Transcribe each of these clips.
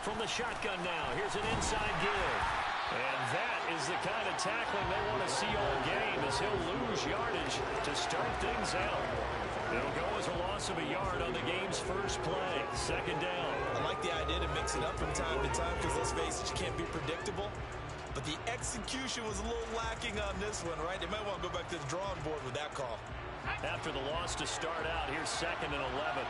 From the shotgun now, here's an inside give. And that is the kind of tackling they want to see all game, as he'll lose yardage to start things out. It'll go as a loss of a yard on the game's first play. Second down. I like the idea to mix it up from time to time because, let's face it, you can't be predictable. But the execution was a little lacking on this one, right? They might want to go back to the drawing board with that call. After the loss to start out, here's 2nd and 11.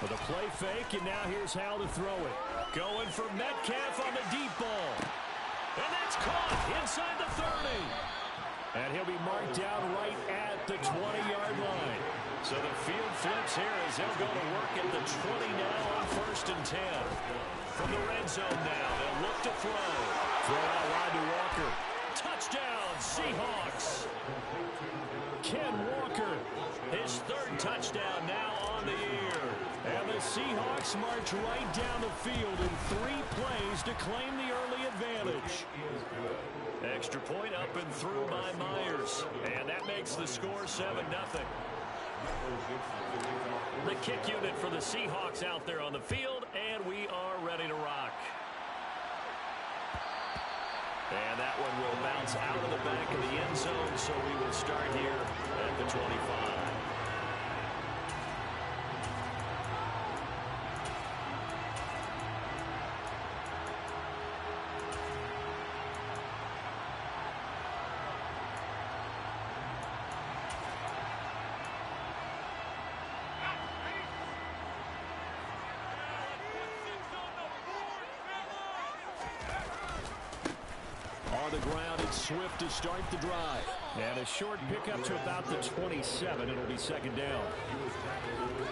With a play fake, and now here's how to throw it. Going for Metcalf on the deep ball. And that's caught inside the 30. And he'll be marked down right at the 20-yard line. So the field flips here as they'll go to work at the 20 now on 1st and 10. From the red zone now, they'll look to throw. Throw out wide to Walker. Touchdown, Seahawks. Ken Walker, his 3rd touchdown now on the year. And the Seahawks march right down the field in 3 plays to claim the early advantage. Extra point up and through by Myers. And that makes the score 7-0. The kick unit for the Seahawks out there on the field, and we are ready to rock. And that one will bounce out of the back of the end zone, so we will start here at the 25. On the ground, it's Swift to start the drive. And a short pickup to about the 27. It'll be 2nd down.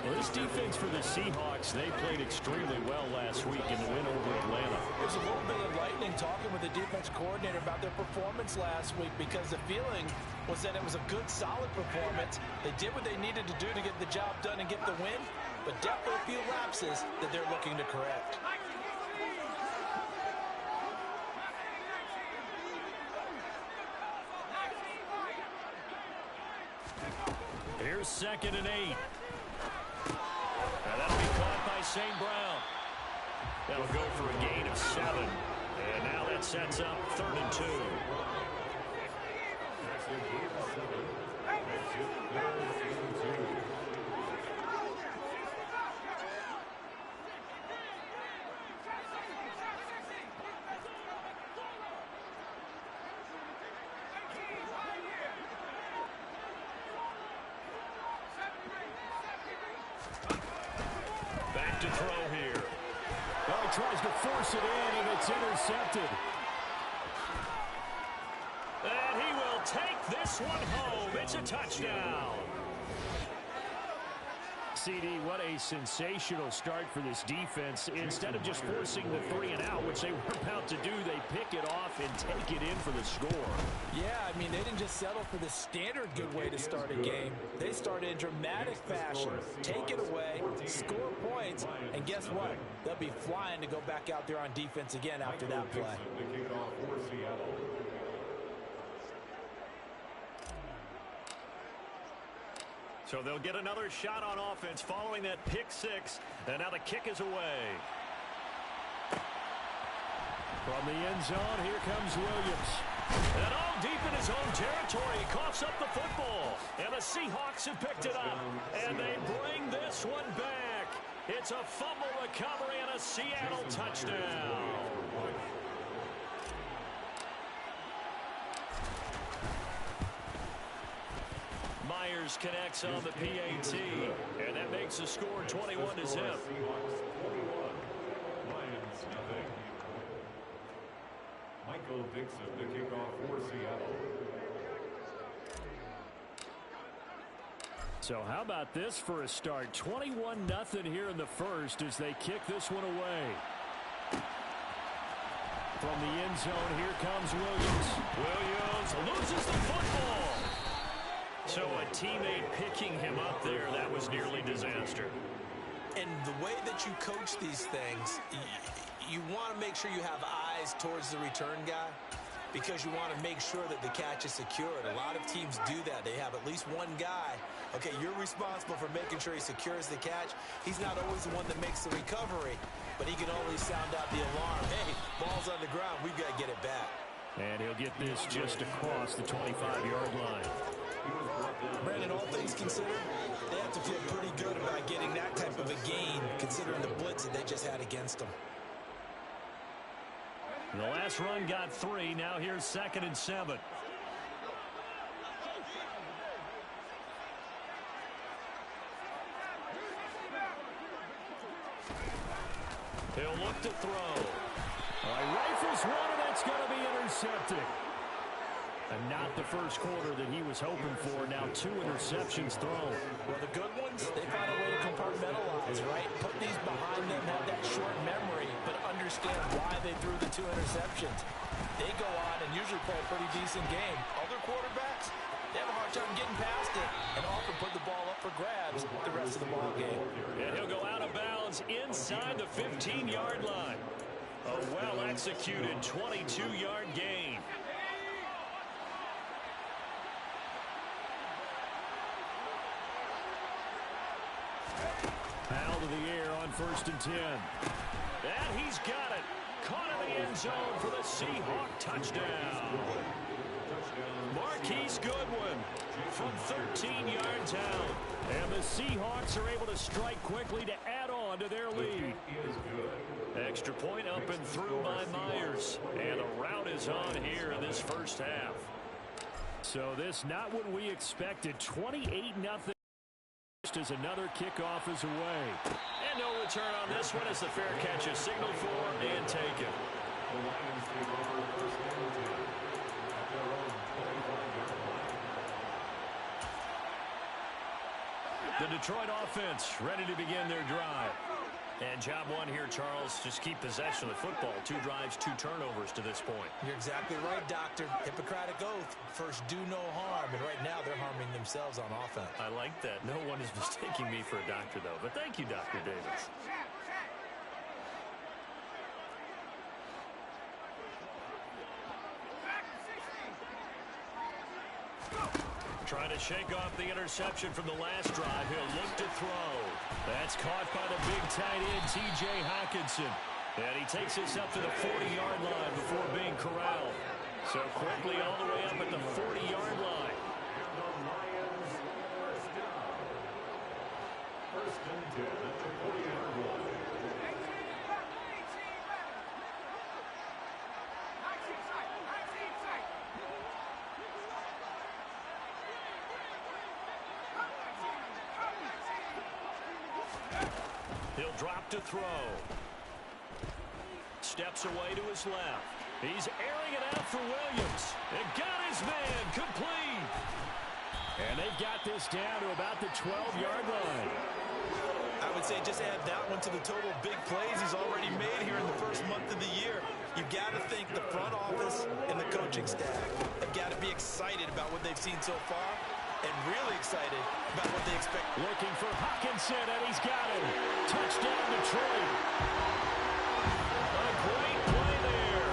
Well, this defense for the Seahawks, they played extremely well last week in the win over Atlanta. There's a little bit of lightning talking with the defense coordinator about their performance last week, because the feeling was that it was a good, solid performance. They did what they needed to do to get the job done and get the win, but definitely a few lapses that they're looking to correct. Here's 2nd and 8. And that'll be caught by St. Brown. That'll go for a gain of 7. And now that sets up 3rd and 2. Back to throw here. Oh, he tries to force it in, and it's intercepted. And he will take this one home. It's a touchdown. CD, what a sensational start for this defense. Instead of just forcing the 3 and out, which they were about to do, they pick it off and take it in for the score. Yeah, I mean, they didn't just settle for the standard good way to start a game. They started in dramatic fashion. Take it away, score points, and guess what? They'll be flying to go back out there on defense again after that play. So they'll get another shot on offense following that pick 6. And now the kick is away. From the end zone, here comes Williams. And all deep in his own territory, he coughs up the football. And the Seahawks have picked it up. And they bring this one back. It's a fumble recovery and a Seattle touchdown. Myers connects on the PAT, and that makes the score 21-0. Michael Dixon, the kickoff for Seattle. So how about this for a start? 21-0 here in the first as they kick this one away. From the end zone, here comes Williams. Williams loses the football. So a teammate picking him up there, that was nearly disaster. And the way that you coach these things, you want to make sure you have eyes towards the return guy because you want to make sure that the catch is secured. A lot of teams do that. They have at least one guy. Okay, you're responsible for making sure he secures the catch. He's not always the one that makes the recovery, but he can always sound out the alarm. Hey, ball's on the ground. We've got to get it back. And he'll get this just across the 25-yard line. Brandon, all things considered, they have to feel pretty good about getting that type of a gain considering the blitz that they just had against them. The last run got 3. Now here's 2nd and 7. He'll look to throw. Rifles one, and that's going to be intercepted. And not the first quarter that he was hoping for. Now 2 interceptions thrown. Well, the good ones, they find a way to compartmentalize, right? Put these behind them, have that short memory, but understand why they threw the 2 interceptions. They go on and usually play a pretty decent game. Other quarterbacks, they have a hard time getting past it and often put the ball up for grabs the rest of the ball game. And he'll go out of bounds inside the 15-yard line. A well-executed 22-yard gain. Foul to the air on 1st and 10. And he's got it. Caught in the end zone for the Seahawk touchdown. Marquise Goodwin from 13 yards out. And the Seahawks are able to strike quickly to add on to their lead. Extra point up and through by Myers. And a rout is on here in this first half. So this not what we expected. 28-0. As another kickoff is away. And no return on this one as the fair catch is signaled for and taken. The Detroit offense ready to begin their drive. And job one here, Charles, just keep possession of the football. 2 drives, 2 turnovers to this point. You're exactly right, Doctor. Hippocratic oath. First, do no harm. And right now, they're harming themselves on offense. I like that. No one is mistaking me for a doctor, though. But thank you, Dr. Davis. Trying to shake off the interception from the last drive. He'll look to throw. That's caught by the big tight end, T.J. Hockenson. And he takes this up to the 40-yard line before being corralled. So quickly all the way up at the 40-yard line. First and 10 at the 40-yard line. He'll drop to throw. Steps away to his left. He's airing it out for Williams. And got his man complete. And they've got this down to about the 12-yard line. I would say just add that one to the total big plays he's already made here in the first month of the year. You've got to think the front office and the coaching staff have got to be excited about what they've seen so far and really excited about what they expect. Looking for Hockenson, and he's got him. Touchdown, Detroit. A great play there.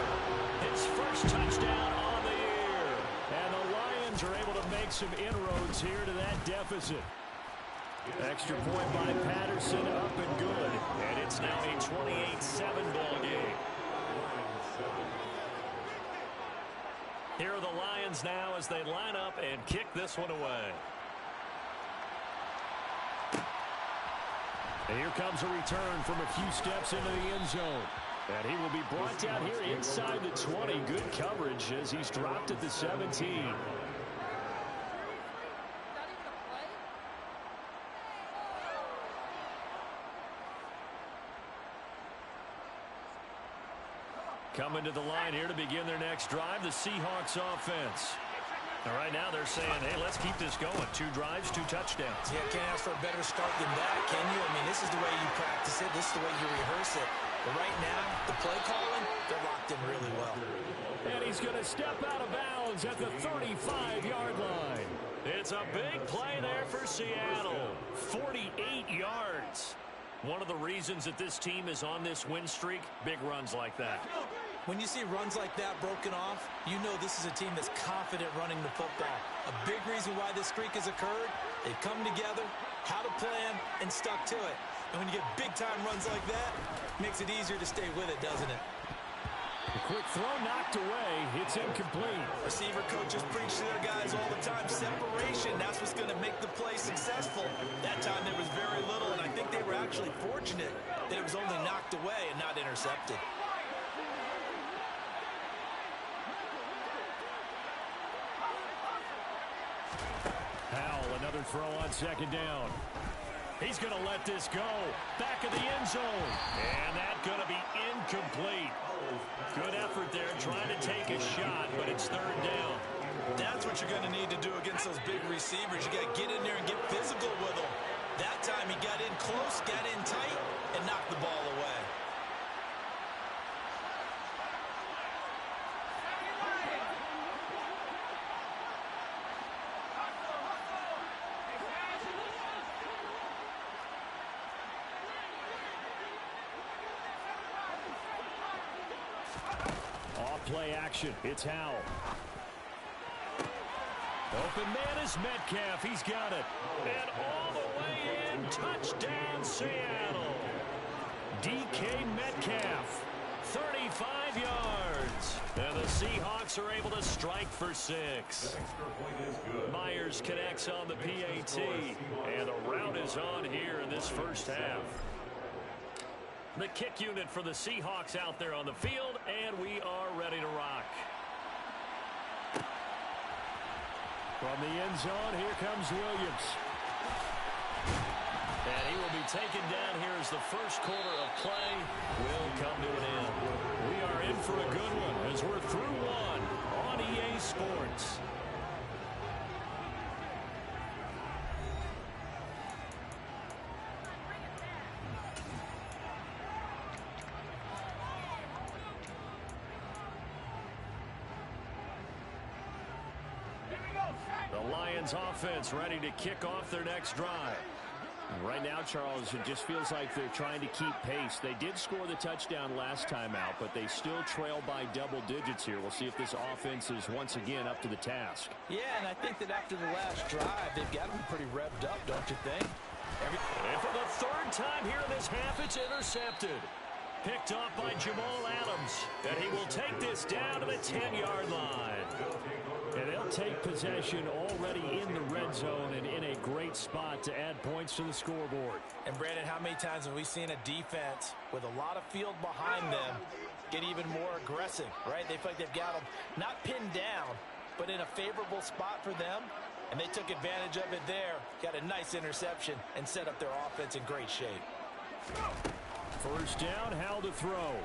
His first touchdown on the year. And the Lions are able to make some inroads here to that deficit. Extra point by Patterson, up and good. And it's now a 28-7 ball game. Here are the Lions now as they line up and kick this one away. And here comes a return from a few steps into the end zone. And he will be brought down here inside the 20. Good coverage as he's dropped at the 17. Coming to the line here to begin their next drive, the Seahawks offense. And right now they're saying, hey, let's keep this going. 2 drives, 2 touchdowns. Yeah, can't ask for a better start than that, can you? I mean, this is the way you practice it. This is the way you rehearse it. But right now, the play calling, they're locked in really well. And he's going to step out of bounds at the 35-yard line. It's a big play there for Seattle. 48 yards. One of the reasons that this team is on this win streak, big runs like that. When you see runs like that broken off, you know this is a team that's confident running the football. A big reason why this streak has occurred, they've come together, had a plan, and stuck to it. And when you get big-time runs like that, it makes it easier to stay with it, doesn't it? A quick throw knocked away. It's incomplete. Receiver coaches preach to their guys all the time. Separation, that's what's going to make the play successful. That time there was very little, and I think they were actually fortunate that it was only knocked away and not intercepted. Another throw on second down. He's going to let this go. Back of the end zone. And that's going to be incomplete. Good effort there trying to take a shot, but it's third down. That's what you're going to need to do against those big receivers. You got to get in there and get physical with them. That time he got in close, got in tight, and knocked the ball away. Play action. It's Howell. Open man is Metcalf. He's got it. And all the way in. Touchdown, Seattle. DK Metcalf. 35 yards. And the Seahawks are able to strike for 6. Myers connects on the PAT. And the route is on here in this first half. The kick unit for the Seahawks out there on the field, and we are ready to rock. From the end zone, here comes Williams. And he will be taken down here as the first quarter of play will come to an end. We are in for a good one as we're through one on EA Sports. The Lions offense ready to kick off their next drive. Right now, Charles, it just feels like they're trying to keep pace. They did score the touchdown last time out, but they still trail by double digits here. We'll see if this offense is once again up to the task. Yeah, and I think that after the last drive, they've got them pretty revved up, don't you think? And for the third time here in this half, it's intercepted. Picked off by Jamal Adams. And he will take this down to the 10-yard line. And they'll take possession already in the red zone and in a great spot to add points to the scoreboard. And, Brandon, how many times have we seen a defense with a lot of field behind them get even more aggressive, right? They feel like they've got them not pinned down, but in a favorable spot for them. And they took advantage of it there, got a nice interception, and set up their offense in great shape. First down, Howell to throw.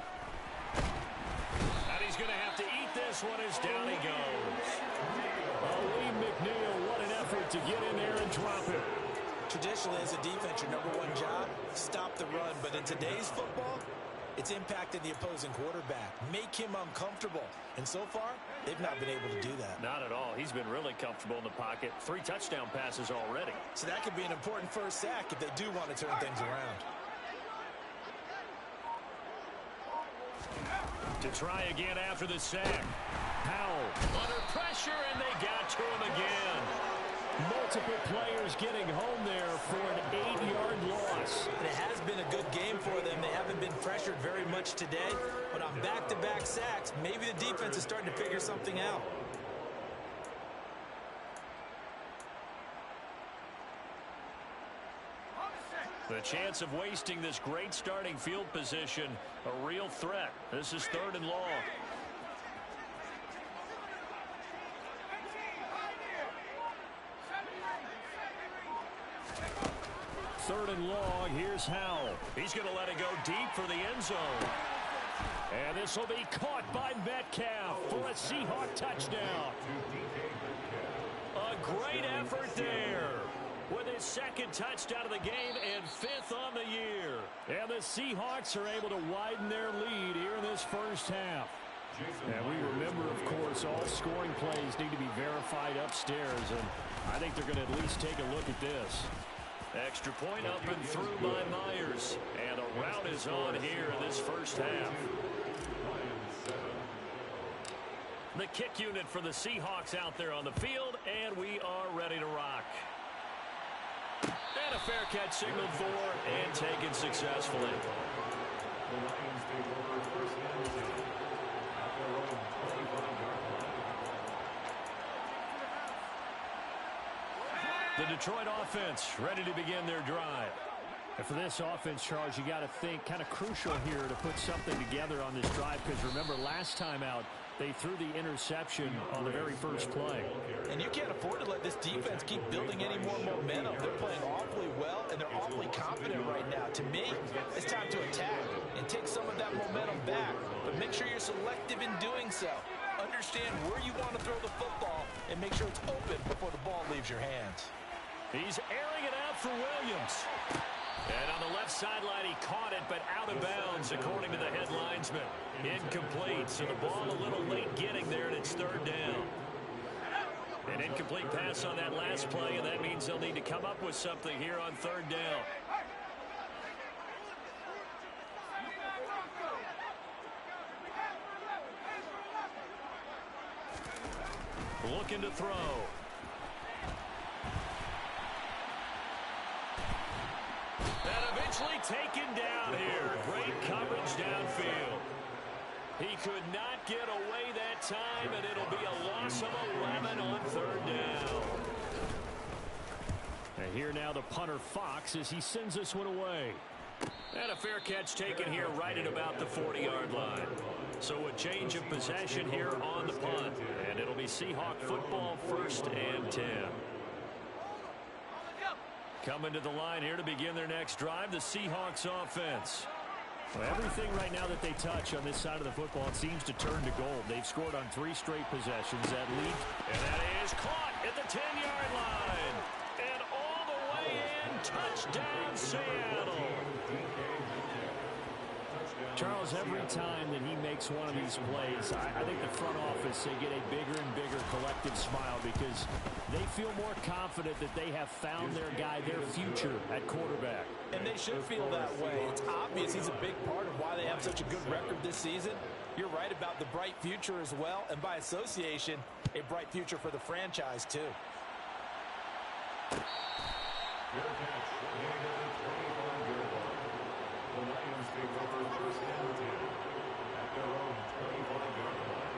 And he's going to have to eat this one as down he goes. Lee McNeil, what an effort to get in there and drop it. Traditionally, as a defense, your number one job, stop the run. But in today's football, it's impacted the opposing quarterback. Make him uncomfortable. And so far, they've not been able to do that. Not at all. He's been really comfortable in the pocket. 3 touchdown passes already. So that could be an important first sack if they do want to turn things around. To try again after the sack. Howell under pressure, and they got to him again. Multiple players getting home there for an 8-yard loss. And it has been a good game for them. They haven't been pressured very much today, but on back-to-back sacks, maybe the defense is starting to figure something out. The chance of wasting this great starting field position, a real threat. This is 3rd and long. Third and long, here's Howell. He's going to let it go deep for the end zone. And this will be caught by Metcalf for a Seahawk touchdown. A great effort there with his 2nd touchdown of the game and 5th on the year. And the Seahawks are able to widen their lead here in this first half. And we remember, of course, all scoring plays need to be verified upstairs. And I think they're going to at least take a look at this. Extra point up and through by Myers. And a rout is on here in this first half. The kick unit for the Seahawks out there on the field, and we are ready to rock. And a fair catch signaled for and taken successfully. The Lions take over first and 10 at their own 25-yard line. The Detroit offense ready to begin their drive. And for this offense, Charles, you got to think kind of crucial here to put something together on this drive, because remember last time out they threw the interception on the very first play. And you can't afford to let this defense keep building any more momentum. They're playing awfully well, and they're awfully confident right now. To me, it's time to attack and take some of that momentum back, but make sure you're selective in doing so. Understand where you want to throw the football and make sure it's open before the ball leaves your hands. He's airing it out for Williams. And on the left sideline, he caught it, but out of bounds, according to the head linesman. Incomplete, so the ball a little late getting there, and it's third down. An incomplete pass on that last play, and that means they'll need to come up with something here on third down. Looking to throw. And eventually taken down here. Great coverage downfield. He could not get away that time, and it'll be a loss of 11 on third down. And here now the punter Fox as he sends this one away. And a fair catch taken here right at about the 40-yard line. So a change of possession here on the punt. And it'll be Seahawk football, first and 10. Coming to the line here to begin their next drive, the Seahawks offense. Well, everything right now that they touch on this side of the football, it seems to turn to gold. They've scored on 3 straight possessions. That lead. And that is caught at the 10-yard line. And all the way in, touchdown Seattle. Charles, every time that he makes one of these plays, I think the front office, they get a bigger and bigger collective smile because they feel more confident that they have found their guy, their future at quarterback. And they should feel that way. It's obvious he's a big part of why they have such a good record this season. You're right about the bright future as well, and by association, a bright future for the franchise too. Fair catch made at the 25-yard line. The Lions take over first and 10 at their own 25-yard line.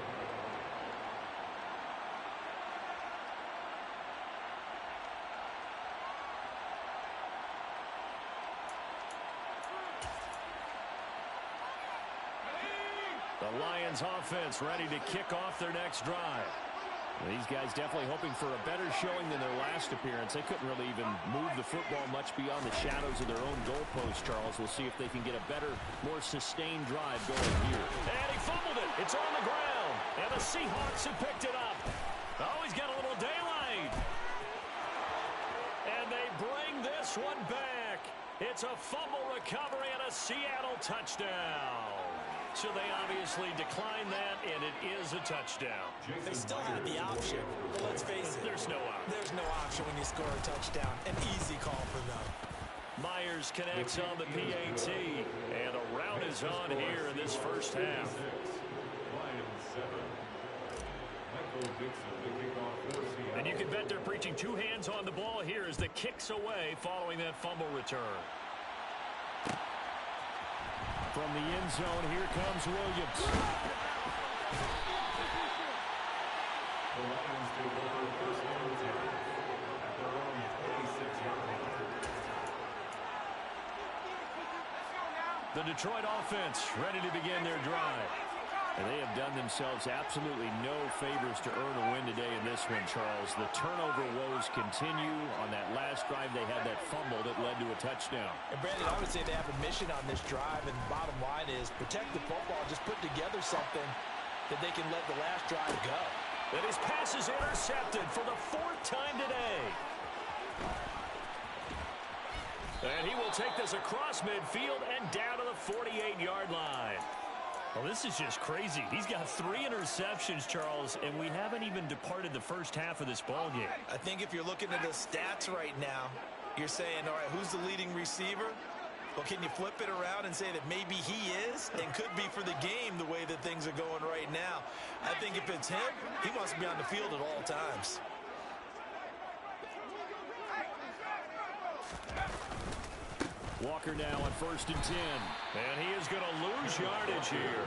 The Lions offense ready to kick off their next drive. Well, these guys definitely hoping for a better showing than their last appearance. They couldn't really even move the football much beyond the shadows of their own goalpost, Charles. We'll see if they can get a better, more sustained drive going here. And he fumbled it. It's on the ground. And the Seahawks have picked it up. Oh, he's got a little daylight. And they bring this one back. It's a fumble recovery and a Seattle touchdown. So they obviously declined that, and it is a touchdown. They still had the option, but let's face it. There's no option. There's no option when you score a touchdown. An easy call for them. Myers connects on the PAT, and a rout is on here in this first half. Lions 7. Michael Dixon, the kickoff for Seattle. And you can bet they're preaching 2 hands on the ball here as the kick's away following that fumble return. From the end zone, here comes Williams. The Lions take over first and 10 at their own 26-yard line. The Detroit offense ready to begin their drive. And they have done themselves absolutely no favors to earn a win today in this one, Charles. The turnover woes continue. On that last drive, they had that fumble that led to a touchdown. And Brandon, I would say they have a mission on this drive, and the bottom line is protect the football. Just put together something that they can let the last drive go. And his pass is intercepted for the 4th time today. And he will take this across midfield and down to the 48-yard line. Well, this is just crazy. He's got 3 interceptions, Charles, and we haven't even departed the first half of this ball game. I think if you're looking at the stats right now, You're saying, all right, who's the leading receiver? Well, can you flip it around and say that maybe he is and could be for the game the way that things are going right now? I think if it's him, he must be on the field at all times. Walker now on 1st and 10. And he is going to lose yardage here.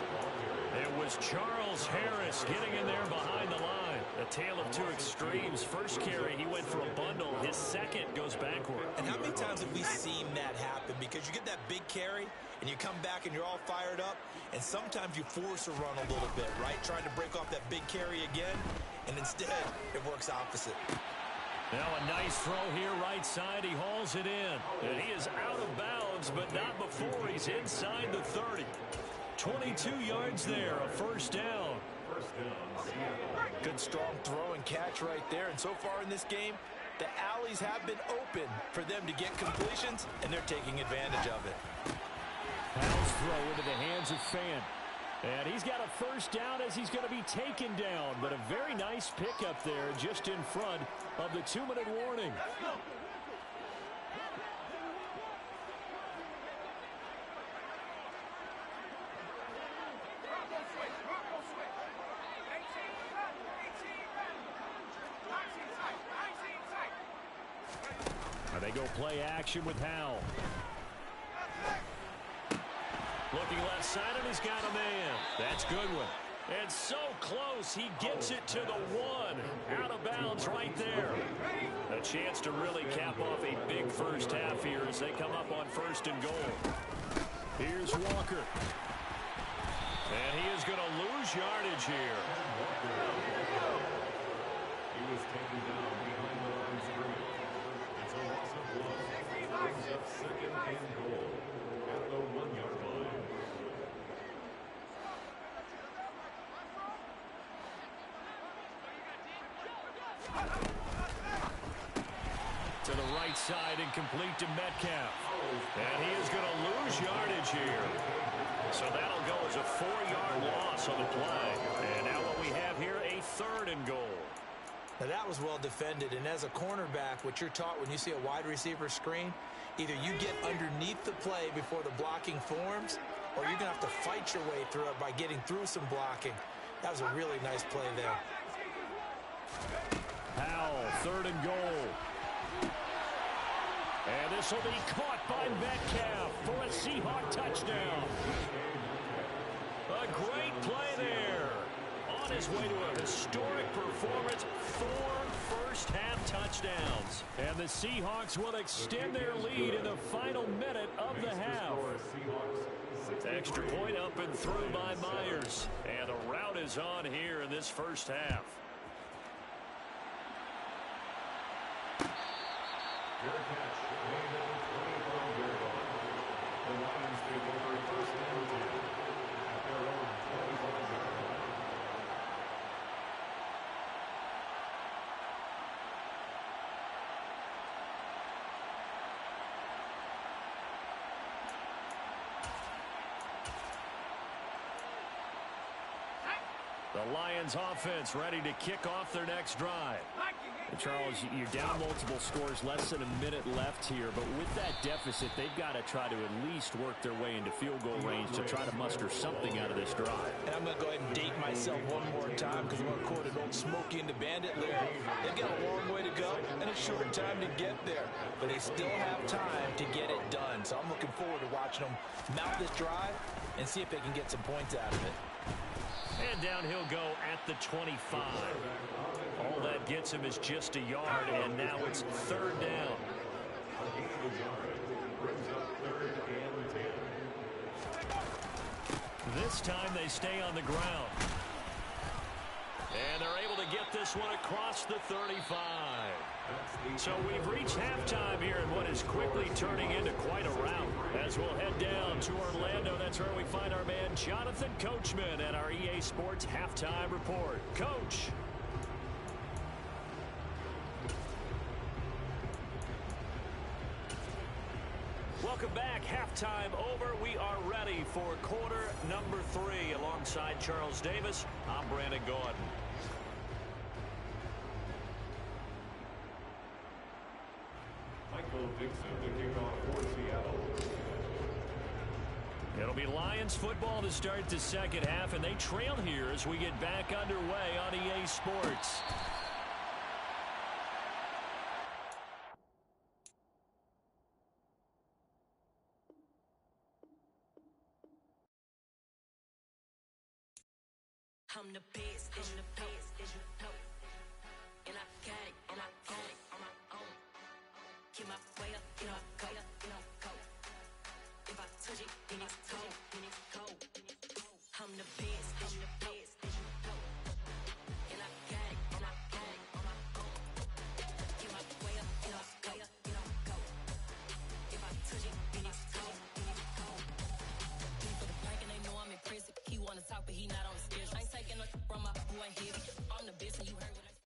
It was Charles Harris getting in there behind the line. A tale of two extremes. First carry, he went for a bundle. His second goes backward. And how many times have we seen that happen? Because you get that big carry, and you come back and you're all fired up, and sometimes you force a run a little bit, right? Trying to break off that big carry again, and instead it works opposite. Now a nice throw here right side. He hauls it in. And he is out of bounds, but not before he's inside the 30. 22 yards there, a first down. Good strong throw and catch right there. And so far in this game, the alleys have been open for them to get completions, and they're taking advantage of it. Powell's throw into the hands of Fan. And he's got a first down as he's going to be taken down. But a very nice pickup there just in front of the 2-minute warning. And they go play action with Howell. Looking left side, and he's got a man. That's Goodwin. And so close, he gets it to the 1. Out of bounds right there. A chance to really cap off a big first half here as they come up on 1st and goal. Here's Walker. And he is going to lose yardage here. He was taken down behind the line of scrimmage. It's a loss of 1. Brings up 2nd and goal at the 1-yard line. To the right side and complete to Metcalf. And he is going to lose yardage here. So that'll go as a 4-yard loss on the play. And now what we have here, a 3rd and goal. Now that was well defended, and as a cornerback, what you're taught when you see a wide receiver screen, either you get underneath the play before the blocking forms, or you're going to have to fight your way through it by getting through some blocking. That was a really nice play there. Howell, 3rd and goal. And this will be caught by Metcalf for a Seahawk touchdown. A great play there. On his way to a historic performance, 4 first-half touchdowns. And the Seahawks will extend their lead in the final minute of the half. Extra point up and through by Myers. And the route is on here in this first half. Fair catch made at the 25-yard line. The Lions take over 1st and 10 at their own 25-yard line. The Lions offense ready to kick off their next drive. And Charles, you're down multiple scores, less than a minute left here. But with that deficit, they've got to try to at least work their way into field goal range to try to muster something out of this drive. And I'm going to go ahead and date myself one more time because I'm going to quote an old Smokey and the Bandit lyric. They've got a long way to go and a short time to get there. But they still have time to get it done. So I'm looking forward to watching them mount this drive and see if they can get some points out of it. And down he'll go at the 25. All that gets him is just a yard, and now it's 3rd down. This time they stay on the ground. And they're able to get this one across the 35. So we've reached halftime here in what is quickly turning into quite a rout. As we'll head down to Orlando, that's where we find our man Jonathan Coachman at our EA Sports Halftime Report. Coach. Welcome back. Halftime over. We are ready for quarter number 3. Alongside Charles Davis, I'm Brandon Gordon. Michael Dixon to kick off for Seattle. It'll be Lions football to start the second half, and they trail here as we get back underway on EA Sports. I'm the best, and the best, as you know. And I got it, and I got it on my own. Get my way up, you know, go, you know, go. If I touch it, then it's cold, then it's cold. I'm the best, and the best, as you know. And I got it, and I got it on my own. Get my way up, you know, go, you know, go. If I touch it, then it's cold, then it's cold. He for the prank and they know I'm impressive. He wanna talk, but he not on the schedule. I ain't taking nothing from my boy heavy. I'm the best, and you heard what I said.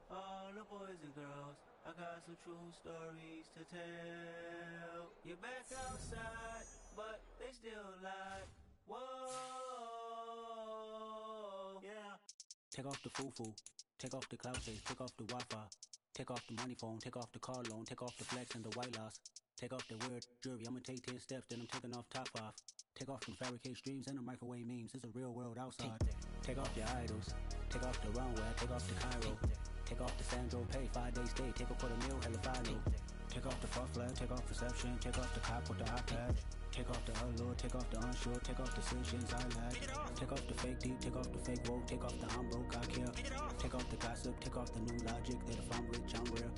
All the boys and girls, I got some true stories to tell. You're back outside, but they still lie. Whoa, yeah. Take off the foo-foo, take off the cloud chase, take off the Wi-Fi, take off the money phone, take off the car loan, take off the flex and the white loss. Take off the weird jewelry, I'ma take 10 steps, then I'm taking off top off. Take off them fabricated streams and the microwave memes, it's a real world outside. Take off your idols, take off the runway, take off the Cairo. Take off the Sandro pay, 5 days stay, take a $250,000, hella final. Take off the far flag, take off reception, take off the cop with the iPad. Take off the allure, take off the unsure, take off the decisions I lack. Take off the fake deep, take off the fake woke, take off the I'm broke, I care. Take off the gossip, take off the new logic that if I'm rich, I'm rare.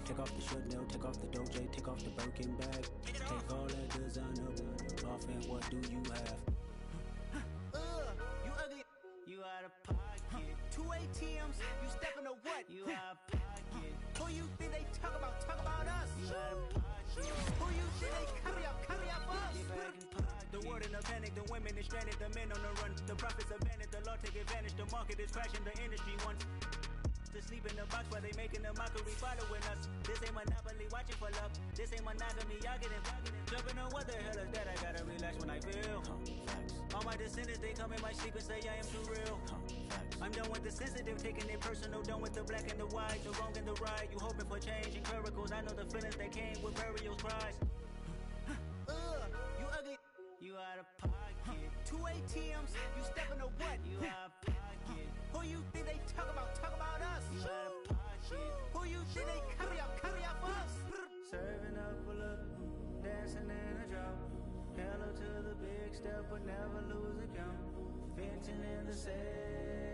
Take off the should know, take off the Doja, take off the Birkin bag. Take all that designer off and what do you have? You ugly, you out of pocket. 2 ATMs, you stepping to what? You out of pocket. Who you think they talk about us? You out of pocket. Who you think they carry up us? The world in a panic, the women is stranded, the men on the run. The profits abandoned, the law take advantage, the market is crashing, the industry wants to sleep in the box while they making a mockery following us. This ain't monopoly, watching for love. This ain't monogamy, y'all getting jumping on what the hell is that? I gotta relax when I feel. All my descendants, they come in my sleep and say I am too real. I'm done with the sensitive, taking it personal, done with the black and the white, the wrong and the right. You hoping for change and miracles, I know the feelings that came with burials, cries. You ugly, you out of pocket. 2 ATMs, you stepping to what? You out of pocket. Who you think they talk about us? You out of pocket. Who you think they carry up us? Serving up a look, dancing in a drop. Hello to the big step, but never lose a count. Venting in the sand.